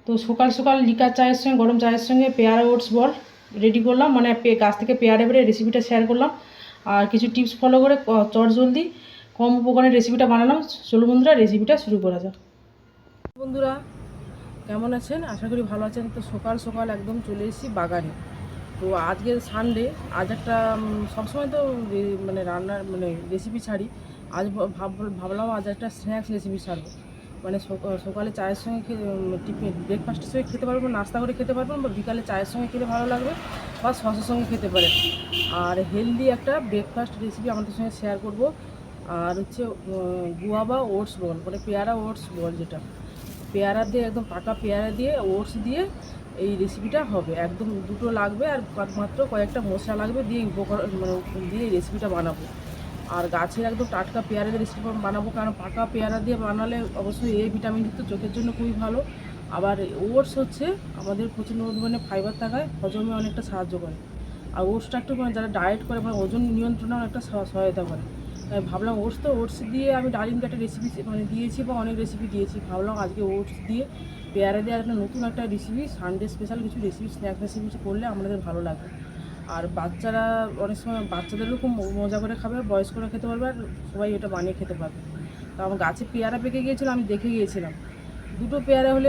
তো সকাল সকাল লিকার চায়ের সঙ্গে গরম চায়ের সঙ্গে পেয়ারা ওটস বল রেডি করলাম, মানে গাছ থেকে পেয়ারা এবারে রেসিপিটা শেয়ার করলাম আর কিছু টিপস ফলো করে চট জলদি কম উপকরণের রেসিপিটা বানালাম। চলো বন্ধুরা রেসিপিটা শুরু করা যাক। বন্ধুরা কেমন আছেন? আশা করি ভালো আছেন। তো সকাল সকাল একদম চলে এসেছি বাগানে। তো আজকে সানডে, আজ একটা সবসময় তো মানে রান্নার মানে রেসিপি ছাড়ি, আজ ভাবলাম আজ একটা স্ন্যাক্স রেসিপি ছাড়বো। মানে সকালে চায়ের সঙ্গে টিফিন ব্রেকফাস্টের সঙ্গে খেতে পারবেন, নাস্তা করে খেতে পারবেন, বা বিকালে চায়ের সঙ্গে খেতে ভালো লাগবে, বা সসের সঙ্গে খেতে পারেন। আর হেলদি একটা ব্রেকফাস্ট রেসিপি আমাদের সঙ্গে শেয়ার করব। আর হচ্ছে গুয়াভা ওটস বল, মানে পেয়ারা ওটস বল, যেটা পেয়ারা দিয়ে একদম পাকা পেয়ারা দিয়ে ওটস দিয়ে এই রেসিপিটা হবে। একদম দুটো লাগবে আর মাত্র কয়েকটা মশলা লাগবে, দিয়ে উপকরণ মানে দিয়ে এই রেসিপিটা বানাবো। আর গাছের একদম টাটকা পেয়ারা দিয়ে রেসিপি বানাবো, কারণ পাকা পেয়ারা দিয়ে বানালে অবশ্যই এ ভিটামিনযুক্ত, চোখের জন্য খুবই ভালো। আবার ওটস হচ্ছে আমাদের প্রচুর পরিমাণে ফাইবার থাকায় হজমে অনেকটা সাহায্য করে। আর ওটসটা একটু মানে যারা ডায়েট করে মানে ওজন নিয়ন্ত্রণে অনেকটা সহায়তা করে। তাই ভাবলাম ওটস দিয়ে আমি ডালিমকে একটা রেসিপি মানে দিয়েছি, বা অনেক রেসিপি দিয়েছি, ভাবলাম আজকে ওটস দিয়ে পেয়ারা দিয়ে একটা নতুন একটা রেসিপি, সানডে স্পেশাল কিছু রেসিপি, স্ন্যাক্স রেসিপি করলে আমাদের ভালো লাগবে। আর বাচ্চারা অনেক সময় বাচ্চাদেরও খুব মজা করে খাবে, বয়স্করা খেতে পারবে, আর সবাই এটা বানিয়ে খেতে পারবে। তো আমার গাছে পেয়ারা পেকে গিয়েছিলো, আমি দেখে গিয়েছিলাম দুটো পেয়ারা হলে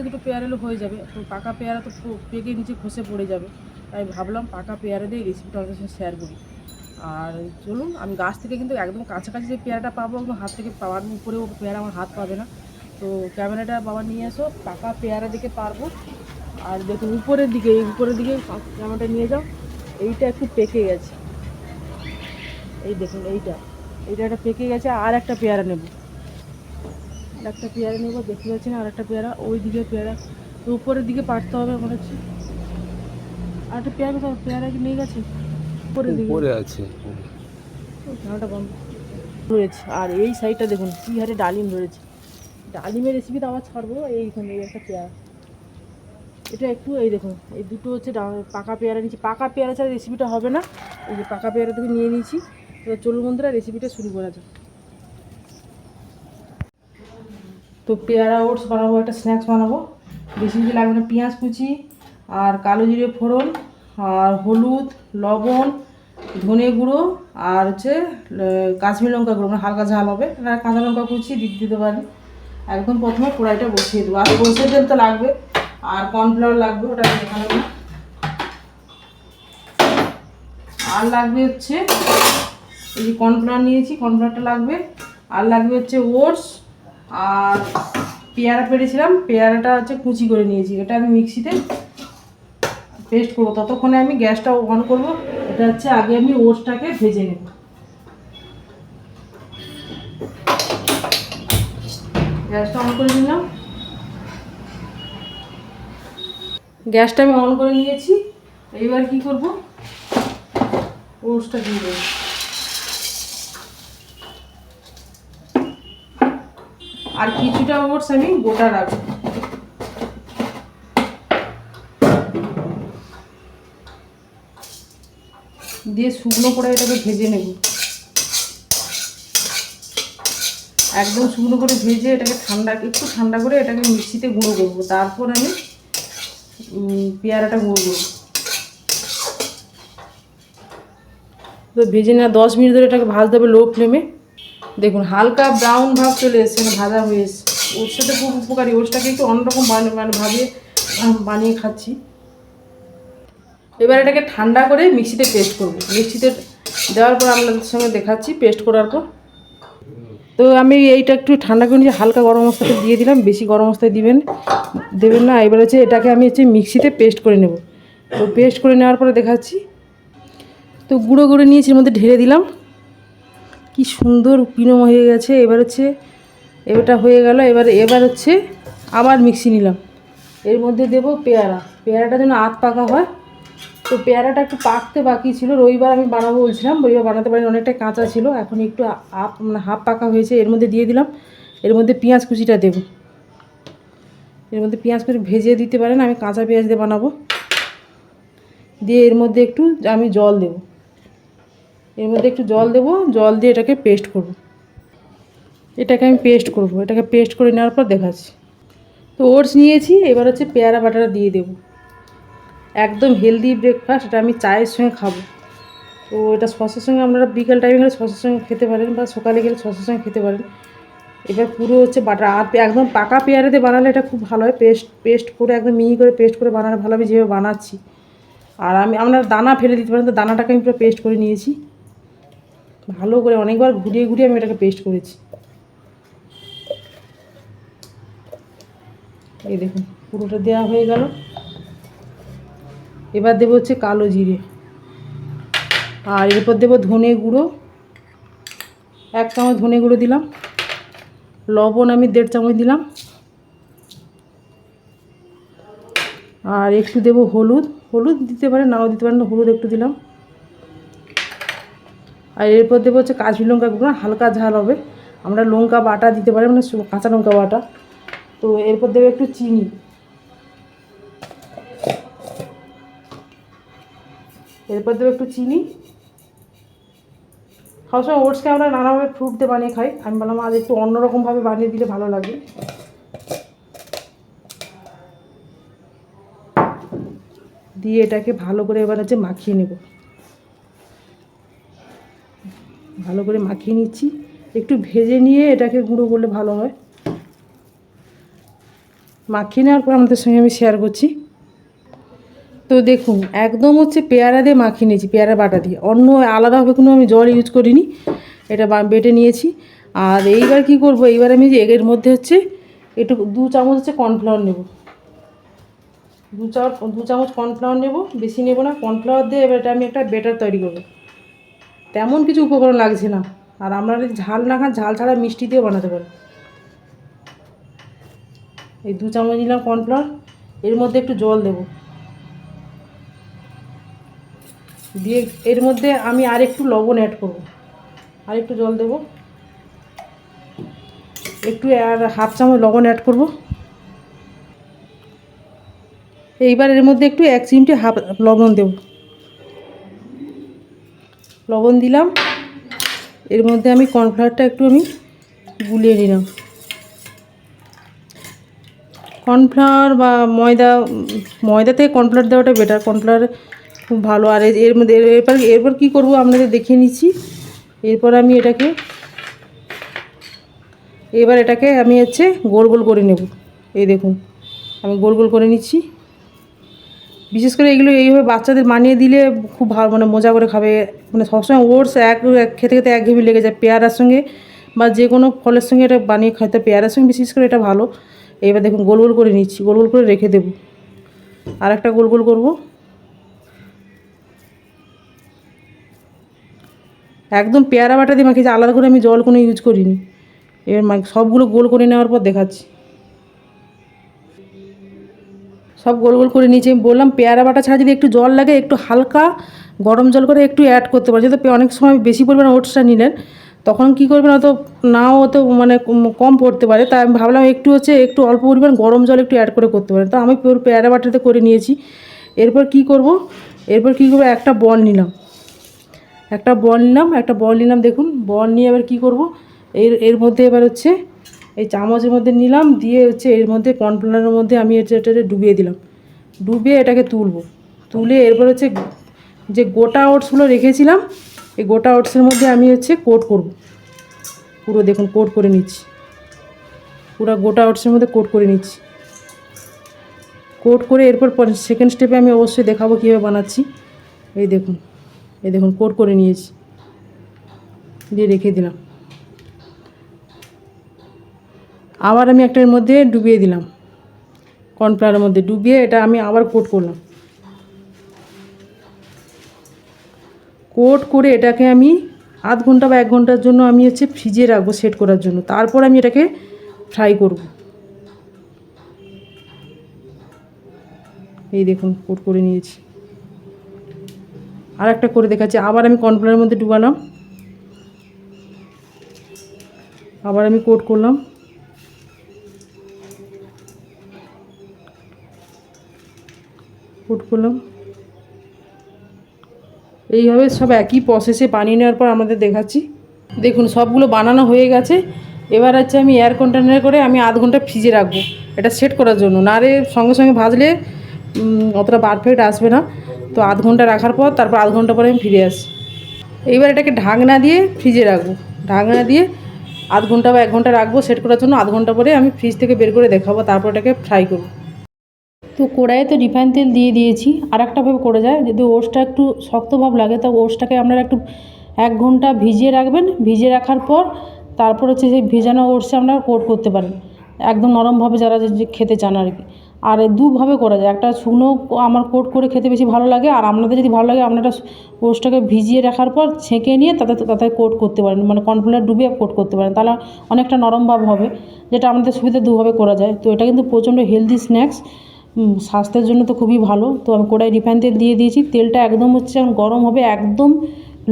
দুটো পেয়ারা হলে হয়ে যাবে। তো পাকা পেয়ারা তো পেকে নিচে খসে পড়ে যাবে, তাই ভাবলাম পাকা পেয়ারা দিয়ে রেসিপিটা আমাদের সাথে শেয়ার করি। আর চলুন, আমি গাছ থেকে কিন্তু একদম কাছাকাছি যে পেয়ারাটা পাবো, একদম হাত থেকে পাওয়ার উপরেও পেয়ারা আমার হাত পাবে না। তো ক্যামেরাটা বাবা নিয়ে এসো, পাকা পেয়ারা দিকে পারবো। আর দেখুন উপরের দিকে ক্যামেরাটা নিয়ে যাও, এইটা একটু পেকে গেছে, এই দেখুন এইটা একটা পেকে গেছে। আর একটা পেয়ারা নেব, দেখতে পাচ্ছেন আর একটা পেয়ারা, ওই দিকে পেয়ারা, তো উপরের দিকে পারতে হবে মনে হচ্ছে। আর একটা পেয়ারা কোথাও, পেয়ারা কি নিয়ে গেছে? উপরের দিকে আছে ক্যামেরাটা বন্ধ রয়েছে। আর এই সাইডটা দেখুন কী হারে ডালিম ধরেছে। ডালিমের রেসিপি তো আবার ছাড়বো। এইখানে এই একটা পেয়ারা, এটা একটু এই দেখুন, এই দুটো হচ্ছে পাকা পেয়ারা নিয়েছি। পাকা পেয়ারা ছাড়া রেসিপিটা হবে না। এই যে পাকা পেয়ারা থেকে নিয়ে নিয়েছি। তো চলুন বন্ধুরা রেসিপিটা শুরু করা যাক। তো পেয়ারা ওটস বানাবো, একটা স্ন্যাক্স বানাবো। বেশি কিছু লাগবে না, পেঁয়াজ কুচি আর কালো জিরে ফোড়ন আর হলুদ, লবণ, ধনে গুঁড়ো আর হচ্ছে কাশ্মীর লঙ্কা গুঁড়ো, মানে হালকা ঝাল হবে। আর কাঁচা লঙ্কা কুচি দিতে পারেন। একদম প্রথমে কড়াইটা বসিয়ে দেবো। আর সরষের তেল তো লাগবে, আর কর্নফ্লাওয়ার লাগবে, ওটা দেখানো না। আর লাগবে হচ্ছে এই যে কর্নফ্লাওয়ার নিয়েছি, কর্নফ্লাওয়ারটা লাগবে। আর লাগবে হচ্ছে ওটস, আর পেয়ারা পেরেছিলাম, পেয়ারাটা হচ্ছে কুচি করে নিয়েছি, এটা আমি মিক্সিতে পেস্ট করবো। ততক্ষণে আমি গ্যাসটা অন করব। এটা হচ্ছে আগে আমি ওটসটাকে ভেজে নেব। গ্যাসটা অন করে নিলাম, গ্যাসটা আমি অন করে নিয়েছি। এইবার কি করব, ওটসটা দিয়ে দেবো। আর কিছুটা ওটস আমি গোটা রাখবো। দিয়ে শুকনো করে এটাকে ভেজে নেব। একদম শুকনো করে ভেজে এটাকে একটু ঠান্ডা করে এটাকে মিক্সিতে গুঁড়ো করবো। তারপর আমি পেয়ারাটা গুঁড়ো করবো। তো ভেজে না 10 মিনিট ধরে এটাকে ভাজতে হবে লো ফ্লেমে। দেখুন হালকা ব্রাউন ভাব চলে এসছে, মানে ভাজা হয়ে এসছে। ওটসটা খুব উপকারী, ওটসটাকে একটু অন্যরকম মানে ভাবে বানিয়ে খাচ্ছি। এবার এটাকে ঠান্ডা করে মিক্সিতে পেস্ট করব। মিক্সিতে দেওয়ার পর আপনাদের সঙ্গে দেখাচ্ছি পেস্ট করার পর। তো আমি এইটা একটু ঠান্ডা করে নিয়ে হালকা গরম মশলাটা দিয়ে দিলাম, বেশি গরম মশলা দেবেন না। এবার হচ্ছে এটাকে আমি হচ্ছে মিক্সিতে পেস্ট করে নেব। তো পেস্ট করে নেওয়ার পরে দেখাচ্ছি। তো গুঁড়ো করে নিয়েছি, এর মধ্যে ঢেলে দিলাম। কি সুন্দর পিনো হয়ে গেছে। এবার হচ্ছে এটা হয়ে গেল। এবার হচ্ছে আবার মিক্সি নিলাম, এর মধ্যে দেব পেয়ারাটা যেন আধ পাকা হয়। তো পেয়ারাটা একটু পাকতে বাকি ছিল, রবিবার আমি বানাবো বলছিলাম, রবিবার বানাতে পারিনি, অনেকটা কাঁচা ছিল। এখন একটু হাফ পাকা হয়েছে, এর মধ্যে দিয়ে দিলাম। এর মধ্যে পেঁয়াজ কুচিটা দেব। এর মধ্যে পেঁয়াজ কুচি ভেজে দিতে পারেন, আমি কাঁচা পেঁয়াজ দিয়ে বানাবো। দিয়ে এর মধ্যে একটু আমি জল দেব, এর মধ্যে একটু জল দেবো, জল দিয়ে এটাকে পেস্ট করব। এটাকে পেস্ট করে নেওয়ার পর দেখাচ্ছি। তো ওটস নিয়েছি, এবার হচ্ছে পেয়ারা বাটাটা দিয়ে দেবো। একদম হেলদি ব্রেকফাস্ট, এটা আমি চায়ের সঙ্গে খাবো। তো এটা সসের সঙ্গে আপনারা বিকেল টাইমে গেলে সসের সঙ্গে খেতে পারেন, বা সকালে গেলে সসের সঙ্গে খেতে পারেন। এবার পুরো হচ্ছে বাটার, আর একদম পাকা পেয়ারাতে বানালে এটা খুব ভালো হয়। পেস্ট করে একদম মিহি করে পেস্ট করে বানালে ভালো, আমি যেভাবে বানাচ্ছি। আর আপনারা দানা ফেলে দিতে পারেন, তো দানাটাকে আমি পুরো পেস্ট করে নিয়েছি ভালো করে, অনেকবার ঘুরিয়ে ঘুরিয়ে আমি এটাকে পেস্ট করেছি। এই দেখুন পুরোটা দেওয়া হয়ে গেল। এবার দেবো হচ্ছে কালো জিরে, আর এরপর দেবো ধনে গুঁড়ো, 1 চামচ ধনে গুঁড়ো দিলাম। লবণ আমি 1.5 চামচ দিলাম। আর একটু দেবো হলুদ দিতে পারেন, নাও দিতে পারেন, হলুদ একটু দিলাম। আর এরপর দেবো হচ্ছে কাঁচা লঙ্কা গুঁড়ো, হালকা ঝাল হবে। আমরা লঙ্কা বাটা দিতে পারি, মানে কাঁচা লঙ্কা বাটা। তো এরপর দেবো একটু চিনি। এরপর দেবো একটু চিনি। সবসময় ওটসকে আমরা নানাভাবে ফ্রুট দিয়ে বানিয়ে খাই, আমি বললাম আজ একটু অন্যরকমভাবে বানিয়ে দিলে ভালো লাগে। দিয়ে এটাকে ভালো করে এবার হচ্ছে মাখিয়ে নেব। ভালো করে মাখিয়ে নিচ্ছি, একটু ভেজে নিয়ে এটাকে গুঁড়ো করলে ভালো হয়। মাখিয়ে নেওয়ার পর আমাদের সঙ্গে আমি শেয়ার করছি। তো দেখুন একদম হচ্ছে পেয়ারা দিয়ে মাখিয়ে নিয়েছি, পেয়ারা বাটা দিয়ে, অন্য আলাদাভাবে কোনো আমি জল ইউজ করিনি, এটা বেটে নিয়েছি। আর এইবার কি করব, এইবার আমি এর মধ্যে হচ্ছে একটু 2 চামচ হচ্ছে কর্নফ্লাওয়ার নেব। 2 চামচ কর্নফ্লাওয়ার নেব, বেশি নেব না। কর্নফ্লাওয়ার দিয়ে এবার এটা আমি একটা বেটার তৈরি করব। তেমন কিছু উপকরণ লাগছে না, আর আপনারা যদি ঝাল না খান, ঝাল ছাড়া মিষ্টি দিয়েও বানাতে পারেন। এই 2 চামচ নিলাম কর্নফ্লাওয়ার, এর মধ্যে একটু জল দেব, দিয়ে এর মধ্যে আমি আর একটু লবণ অ্যাড করব, আর একটু জল দেব, একটু আর 1/2 চামচ লবণ অ্যাড করব। এইবার এর মধ্যে একটু 1 চিমটে লবণ দেব, লবণ দিলাম। এর মধ্যে আমি কর্নফ্লাওয়ারটা একটু আমি গুলিয়ে নিলাম। কর্নফ্লাওয়ার বা ময়দা থেকে কর্নফ্লাওয়ার দেওয়াটা বেটার, কর্নফ্লাওয়ার খুব ভালো। আর এর মধ্যে এরপর কী করবো আপনাদের দেখিয়ে নিচ্ছি। এরপর আমি এটাকে আমি হচ্ছে গোল গোল করে নেব। এই দেখুন আমি গোল গোল করে নিচ্ছি। বিশেষ করে এগুলো এইভাবে বাচ্চাদের বানিয়ে দিলে খুব ভালো, মানে মজা করে খাবে। মানে সবসময় ওটস খেতে খেতে একঘেয়েমি লেগে যায়, পেয়ারার সঙ্গে বা যে কোনো ফলের সঙ্গে এটা বানিয়ে খাইতে, পেয়ারার সঙ্গে বিশেষ করে এটা ভালো। এবার দেখুন গোল গোল করে নিচ্ছি, গোল গোল করে রেখে দেব। আর একটা গোল গোল করব। একদম পেয়ারা বাটা দিয়ে মাখিয়েছি, আলাদা করে আমি জল কোনো ইউজ করিনি। এবার সবগুলো গোল করে নেওয়ার পর দেখাচ্ছি। সব গোল গোল করে নিয়েছি। আমি বললাম পেয়ারা বাটা ছাড়া যদি একটু জল লাগে, একটু হালকা গরম জল করে একটু অ্যাড করতে পারে। যেহেতু অনেক সময় বেশি পরিমাণে ওটসটা নিলেন, তখন কী করবেন, অত নাও অত মানে কম পড়তে পারে। তাই আমি ভাবলাম একটু অল্প পরিমাণ গরম জল একটু অ্যাড করে করতে পারেন। তো আমি পেয়ারা বাটাতে করে নিয়েছি। এরপর কী করব, একটা বল নিলাম। একটা বল নিলাম দেখুন, বল নিয়ে এবার কী করব, এর মধ্যে এবার হচ্ছে এই চামচের মধ্যে নিলাম, দিয়ে হচ্ছে এর মধ্যে কর্নফ্লাওয়ারের মধ্যে আমি এটাকে ডুবিয়ে দিলাম। ডুবিয়ে এটাকে তুলে এরপর হচ্ছে যে গোটা ওটসগুলো রেখেছিলাম, এই গোটা ওটসের মধ্যে আমি হচ্ছে কোট করব। পুরো দেখুন কোট করে নিচ্ছি, পুরো গোটা ওটসের মধ্যে কোট করে নিচ্ছি। কোট করে এরপর সেকেন্ড স্টেপে আমি অবশ্যই দেখাবো কীভাবে বানাচ্ছি। এই দেখুন কোট করে নিয়েছি, দিয়ে রেখে দিলাম। আবার আমি একটার মধ্যে ডুবিয়ে দিলাম, কর্নফ্লাওয়ারের মধ্যে ডুবিয়ে এটা আমি আবার কোট করলাম। কোট করে এটাকে আমি আধ ঘন্টা বা 1 ঘন্টার জন্য আমি হচ্ছে ফ্রিজে রাখবো সেট করার জন্য। তারপর আমি এটাকে ফ্রাই করব। এই দেখুন কোট করে নিয়েছি। আর একটা করে দেখাচ্ছি। আবার আমি কর্নফ্লাওয়ারের মধ্যে ডুবালাম, আবার আমি কোট করলাম। এইভাবে সব একই প্রসেসে বানিয়ে নেওয়ার পর আমাদের দেখাচ্ছি। দেখুন সবগুলো বানানো হয়ে গেছে। এবার হচ্ছে আমি এয়ার কন্টেনারে করে আমি আধ ঘন্টা ফ্রিজে রাখবো। এটা সেট করার জন্য, না রে সঙ্গে সঙ্গে ভাজলে অতটা পারফেক্ট আসবে না। তো আধ ঘন্টা রাখার পর তারপর আধ ঘন্টা পরে আমি ফিরে আসি। এইবার এটাকে ঢাকনা দিয়ে ফ্রিজে রাখবো, ঢাকনা দিয়ে আধ ঘন্টা বা 1 ঘন্টা রাখবো সেট করার জন্য। আধ ঘন্টা পরে আমি ফ্রিজ থেকে বের করে দেখাবো, তারপর এটাকে ফ্রাই করবো। তো কড়াইয়ে তো রিফাইন তেল দিয়ে দিয়েছি। আর একটাভাবে করে যায়, যদি ওটসটা একটু শক্ত ভাব লাগে তো ওটসটাকে আপনারা একটু 1 ঘন্টা ভিজিয়ে রাখবেন। ভিজিয়ে রাখার পর তারপর হচ্ছে সেই ভেজানো ওটসে আপনারা কোট করতে পারেন একদম নরমভাবে, যারা যে খেতে চান আর কি। আর দুভাবে করা যায়, একটা শুকনো আমার কোট করে খেতে বেশি ভালো লাগে, আর আপনাদের যদি ভালো লাগে আপনারা ওটসটাকে ভিজিয়ে রাখার পর ছেঁকে নিয়ে তাতে কোট করতে পারেন, মানে কর্নফ্লাওয়ার ডুবিয়ে কোট করতে পারেন, তাহলে অনেকটা নরম ভাব হবে। যেটা আমাদের সুবিধা দুভাবে করা যায়। তো এটা কিন্তু প্রচণ্ড হেলদি স্ন্যাক্স, স্বাস্থ্যের জন্য তো খুবই ভালো। তো আমি কড়াই রিফাইন তেল দিয়ে দিয়েছি, তেলটা একদম হচ্ছে গরম হবে, একদম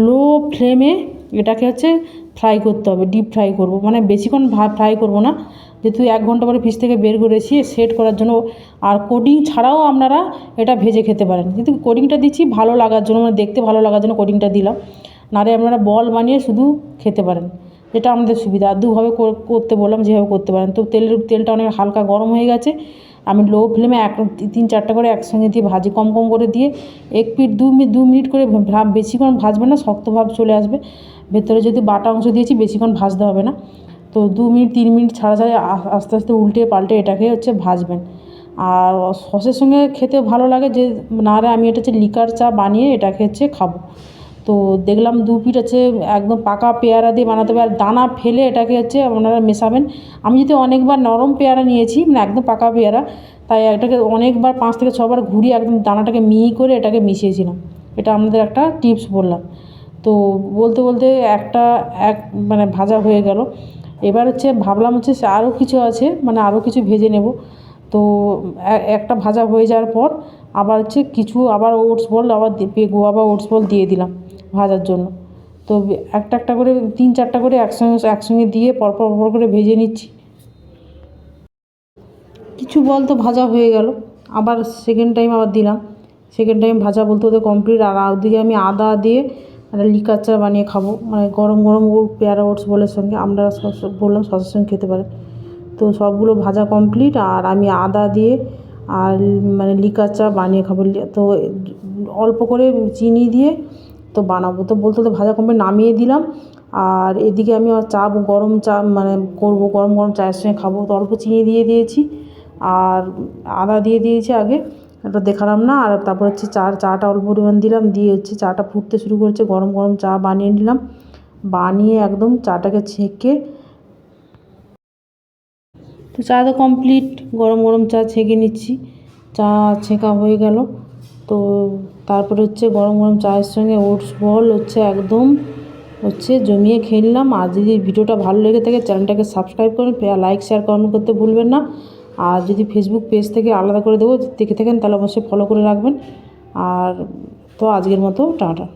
লো ফ্লেমে এটাকে হচ্ছে ফ্রাই করতে হবে, ডিপ ফ্রাই করব, মানে বেশিক্ষণ ফ্রাই করব না, যেহেতু 1 ঘন্টা পরে ফ্রিজ থেকে বের করেছি সেট করার জন্য। আর কোটিং ছাড়াও আপনারা এটা ভেজে খেতে পারেন, কিন্তু কোটিংটা দিচ্ছি ভালো লাগার জন্য, মানে দেখতে ভালো লাগার জন্য কোটিংটা দিলাম। নারে আপনারা বল বানিয়ে শুধু খেতে পারেন, যেটা আমাদের সুবিধা। আর দুভাবে করতে বললাম, যেভাবে করতে পারেন। তো তেলটা অনেক হালকা গরম হয়ে গেছে, আমি লো ফ্লেমে 3-4টা করে একসঙ্গে দিয়ে ভাজি, কম কম করে দিয়ে 1 পিঠ 2 মিনিট করে বেশিক্ষণ ভাজবেন না, শক্ত ভাব চলে আসবে। ভেতরে যদি বাটা অংশ দিয়েছি বেশিক্ষণ ভাজতে হবে না। তো 2 মিনিট 3 মিনিট ছাড়া ছাড়া আস্তে আস্তে উল্টে পাল্টে এটাকে হচ্ছে ভাজবেন। আর সসের সঙ্গে খেতে ভালো লাগে, যে না রে আমি এটা হচ্ছে লিকার চা বানিয়ে এটাকে হচ্ছে খাবো। তো দেখলাম 2 পিঠ হচ্ছে একদম পাকা পেয়ারা দিয়ে বানাতে হবে, আর দানা ফেলে এটাকে হচ্ছে আপনারা মেশাবেন। আমি যদি অনেকবার নরম পেয়ারা নিয়েছি, মানে একদম পাকা পেয়ারা, তাই এটাকে অনেকবার 5 থেকে 6 বার ঘুরিয়ে একদম দানাটাকে মিহি করে এটাকে মিশিয়েছিলাম। এটা আমাদের একটা টিপস বললাম। তো বলতে বলতে মানে ভাজা হয়ে গেল। এবার হচ্ছে ভাবলাম হচ্ছে আরও কিছু আছে, মানে আরও কিছু ভেজে নেব। তো একটা ভাজা হয়ে যাওয়ার পর আবার হচ্ছে কিছু ওটস বল আবার ওটস বল দিয়ে দিলাম ভাজার জন্য। তো একটা করে 3-4টা করে একসঙ্গে দিয়ে পরপর করে ভেজে নিচ্ছি। কিছু বল তো ভাজা হয়ে গেল, আবার সেকেন্ড টাইম আবার দিলাম। সেকেন্ড টাইম ভাজা বলতে কমপ্লিট। আর ওদিকে আমি আদা দিয়ে একটা লিকার চা বানিয়ে খাবো, মানে গরম গরম পেয়ারা ওটস বলের সঙ্গে, আমরা বললাম সসের সঙ্গে খেতে পারেন। তো সবগুলো ভাজা কমপ্লিট, আর আমি আদা দিয়ে আর মানে লিকার চা বানিয়ে খাবো। তো অল্প করে চিনি দিয়ে তো বানাবো। তো বলতে ভাজা কমপ্লিট, নামিয়ে দিলাম। আর এদিকে আমি গরম চা মানে করবো, গরম গরম চায়ের সঙ্গে খাবো। তো অল্প চিনি দিয়ে দিয়েছি আর আদা দিয়ে দিয়েছি আগে, এটা দেখালাম না। আর তারপর হচ্ছে চাটা অল্প পরিমাণ দিলাম, দিয়ে হচ্ছে চাটা ফুটতে শুরু করেছে। গরম গরম চা বানিয়ে নিলাম, বানিয়ে একদম চাটাকে ছেঁকে, তো চা তো কমপ্লিট, গরম গরম চা ছেঁকে নিচ্ছি। চা ছেঁকা হয়ে গেল। তো তারপরে হচ্ছে গরম গরম চায়ের সঙ্গে ওটস বল হচ্ছে একদম হচ্ছে জমিয়ে খেয়ে নিলাম। আর যদি ভিডিওটা ভালো লেগে থাকে চ্যানেলটাকে সাবস্ক্রাইব করুন, লাইক শেয়ার কমেন্ট করতে ভুলবেন না। আর যদি ফেসবুক পেজ থেকে আলাদা করে দেবো দেখে থাকেন তাহলে অবশ্যই ফলো করে রাখবেন। আর তো আজকের মতো টাটা।